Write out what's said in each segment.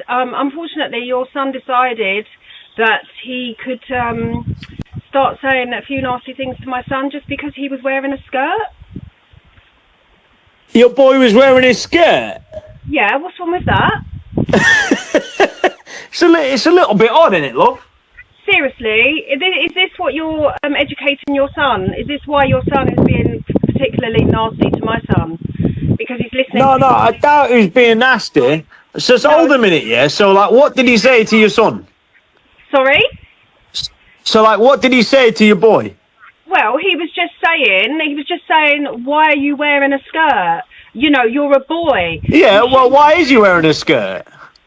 Unfortunately, your son decided that he could start saying a few nasty things to my son just because he was wearing a skirt. Your boy was wearing a skirt? Yeah, what's wrong with that? It's a little bit odd, isn't it, love? Seriously, is this what you're educating your son? Is this why your son is being particularly nasty to my son? Because he's listening. No, I doubt he was being nasty. So hold a minute, yeah? So, like, what did he say to your son? Sorry? So, like, what did he say to your boy? Well, he was just saying, why are you wearing a skirt? You know, you're a boy. Yeah, well, why is he wearing a skirt?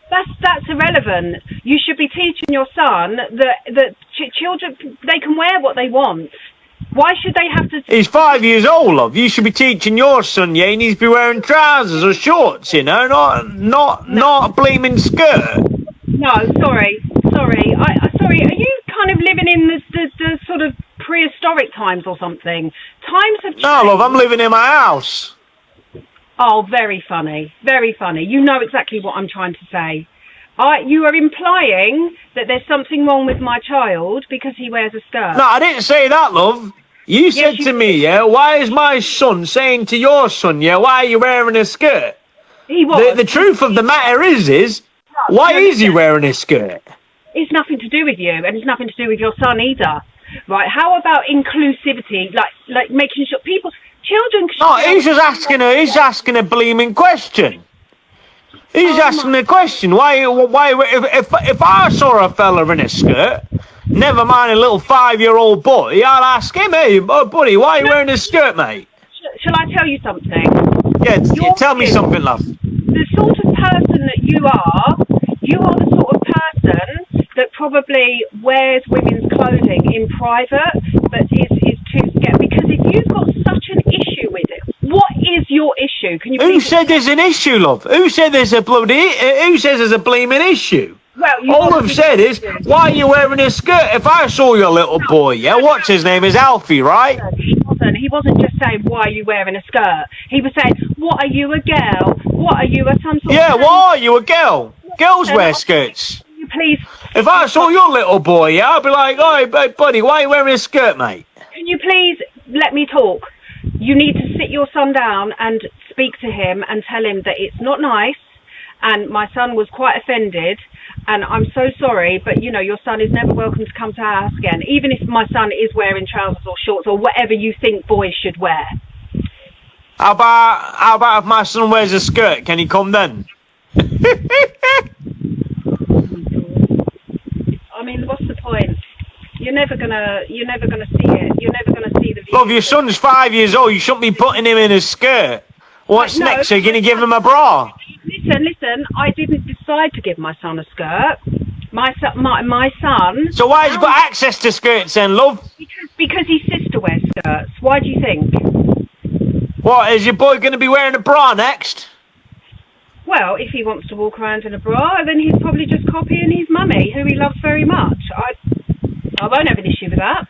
That's irrelevant. You should be teaching your son that children, they can wear what they want. Why should they have to... He's 5 years old, love. You should be teaching your son, yeah, he needs to be wearing trousers or shorts, you know, not a bleeming skirt. No, sorry. Sorry, are you kind of living in the sort of prehistoric times or something? Times have changed. No, love, I'm living in my house. Oh, very funny. Very funny. You know exactly what I'm trying to say. You are implying that there's something wrong with my child because he wears a skirt. No, I didn't say that, love. You said to me, yeah, why is my son saying to your son, yeah, why are you wearing a skirt? He was. The truth of the matter is why is he wearing a skirt? It's nothing to do with you, and it's nothing to do with your son either. Right, how about inclusivity, like making sure children... No, he's asking a bleeming question. He's asking a question. Why, if I saw a fella in a skirt, never mind a little 5-year-old boy, I'll ask him, hey, buddy, why are you wearing a skirt, mate? Shall I tell you something? Yeah, tell me something, love. The sort of person that you are the sort of person that probably wears women's clothing in private, but is too scared. Because if you've got such an issue with it, what is your issue? Can you? Who said there's an issue, love? Who said there's a who says there's a bleeming issue? Well, all I've said is, why are you wearing a skirt? If I saw your little boy, yeah, what's his name? Is Alfie, right? He wasn't just saying, why are you wearing a skirt? He was saying, what are you, a girl? What are you, some sort of... Yeah, why are you, a girl? Girls wear skirts. Can you please... If I saw your little boy, yeah, I'd be like, oh, buddy, why are you wearing a skirt, mate? Can you please let me talk? You need to sit your son down and speak to him and tell him that it's not nice, and my son was quite offended, and I'm so sorry, but, you know, your son is never welcome to come to our house again, even if my son is wearing trousers or shorts or whatever you think boys should wear. How about if my son wears a skirt? Can he come then? I mean, what's the point? You're never gonna see it. You're never gonna see the video. Love, your son's 5 years old. You shouldn't be putting him in a skirt. What's next? Are you gonna give him a bra? Listen. I didn't decide to give my son a skirt. My son. So why has he got access to skirts then, love? Because his sister wears skirts. Why do you think? What, is your boy gonna be wearing a bra next? Well, if he wants to walk around in a bra, then he's probably just copying his mummy, who he loves very much. I won't have an issue with that.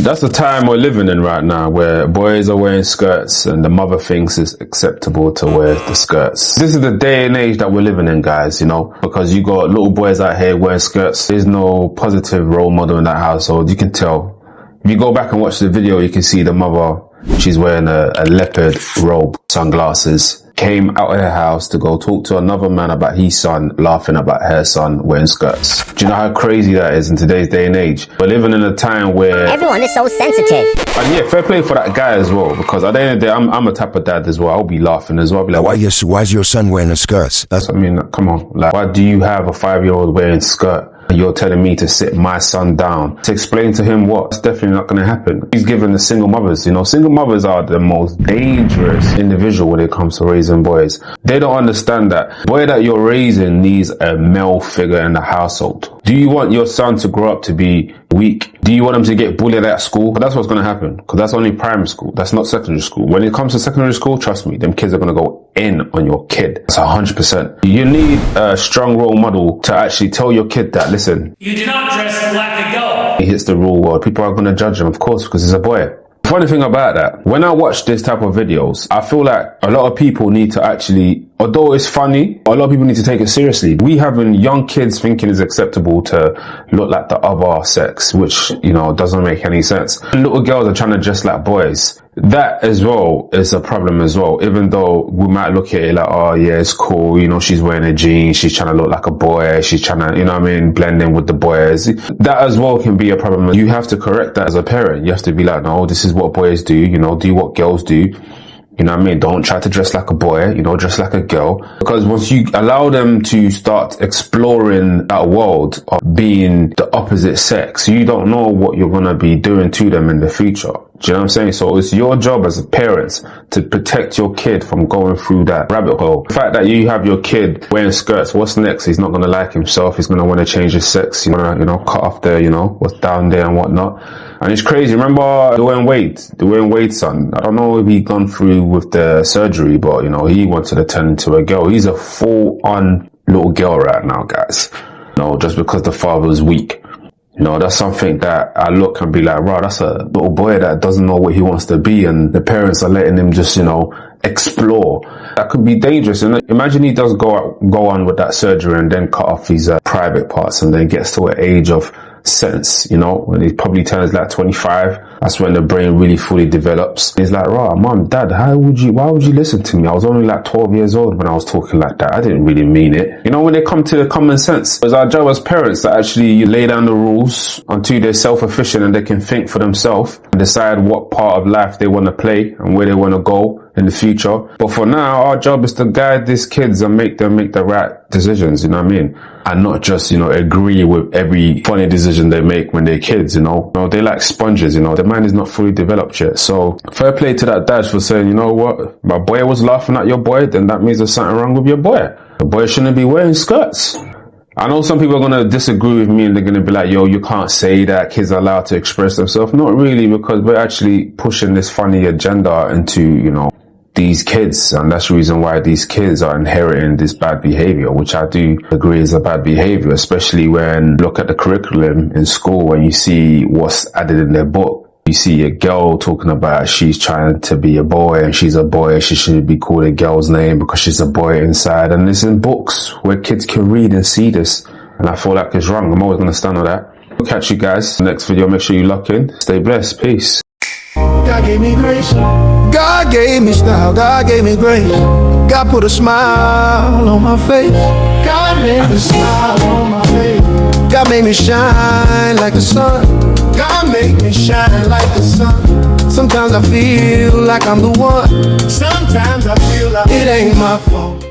That's the time we're living in right now, where boys are wearing skirts and the mother thinks it's acceptable to wear the skirts. This is the day and age that we're living in, guys, you know, because you got little boys out here wearing skirts. There's no positive role model in that household. You can tell. If you go back and watch the video, you can see the mother, she's wearing a leopard robe, sunglasses. Came out of her house to go talk to another man about his son, laughing about her son wearing skirts. Do you know how crazy that is in today's day and age? We're living in a time where everyone is so sensitive. And yeah, fair play for that guy as well, because at the end of the day, I'm a type of dad as well. I'll be laughing as well. I'll be like, why is your son wearing a skirt? I mean, come on. Like, why do you have a 5-year-old wearing a skirt? You're telling me to sit my son down to explain to him what? It's definitely not going to happen. He's given the single mothers, you know, single mothers are the most dangerous individual when it comes to raising boys. They don't understand that boy that you're raising needs a male figure in the household. Do you want your son to grow up to be weak? Do you want him to get bullied at school? But that's what's going to happen, because that's only primary school. That's not secondary school. When it comes to secondary school, trust me, them kids are going to go in on your kid. That's 100%. You need a strong role model to actually tell your kid that, listen, you do not dress like a girl. He hits the real world. People are going to judge him, of course, because he's a boy. funny thing about that, when I watch this type of videos, I feel like a lot of people need to actually, although it's funny, a lot of people need to take it seriously. We having young kids thinking it's acceptable to look like the other sex, which, you know, doesn't make any sense. And little girls are trying to dress like boys. That as well is a problem as well, even though we might look at it like, oh yeah, it's cool, you know, she's wearing a jeans, she's trying to look like a boy, she's trying to, you know what I mean, blend in with the boys. That as well can be a problem. You have to correct that as a parent. You have to be like, no, this is what boys do, you know, do what girls do. You know what I mean? Don't try to dress like a boy, you know, dress like a girl. Because once you allow them to start exploring that world of being the opposite sex, you don't know what you're going to be doing to them in the future. Do you know what I'm saying? So it's your job as a parent to protect your kid from going through that rabbit hole. The fact that you have your kid wearing skirts, what's next? He's not going to like himself. He's going to want to change his sex. You want to, you know, cut off the, you know, what's down there and whatnot. And it's crazy. Remember Dwayne Wade's son? I don't know if he gone through with the surgery, but, you know, he wanted to turn into a girl. He's a full-on little girl right now, guys. You know, just because the father was weak. You know, that's something that I look and be like, wow, that's a little boy that doesn't know what he wants to be, and the parents are letting him just, you know, explore. That could be dangerous. And imagine he does go on with that surgery and then cut off his private parts and then gets to an age of sense, you know, when he probably turns like 25. That's when the brain really fully develops. He's like, right, mom, dad, why would you listen to me? I was only like 12 years old when I was talking like that. I didn't really mean it. You know, when they come to the common sense, it's our job as parents to actually lay down the rules until they're self-efficient and they can think for themselves and decide what part of life they want to play and where they want to go in the future. But for now, our job is to guide these kids and make them make the right decisions, you know what I mean? And not just, you know, agree with every funny decision they make when they're kids, you know. You know, they're like sponges, you know. Their mind is not fully developed yet. So fair play to that dad for saying, you know what, my boy was laughing at your boy, then that means there's something wrong with your boy. The boy shouldn't be wearing skirts. I know some people are going to disagree with me and they're going to be like, yo, you can't say that kids are allowed to express themselves. Not really, because we're actually pushing this funny agenda into, you know, these kids, and that's the reason why these kids are inheriting this bad behavior, which I do agree is a bad behavior, especially when you look at the curriculum in school and you see what's added in their book. You see a girl talking about she's trying to be a boy and she's a boy, she shouldn't be called a girl's name because she's a boy inside, and it's in books where kids can read and see this, and I feel like it's wrong. I'm always going to stand on that. I'll catch you guys next video. Make sure you lock in. Stay blessed. Peace. God gave me grace, God gave me style, God gave me grace. God put a smile on my face, God made me smile on my face. God made me shine like the sun, God made me shine like the sun. Sometimes I feel like I'm the one, sometimes I feel like it ain't my fault.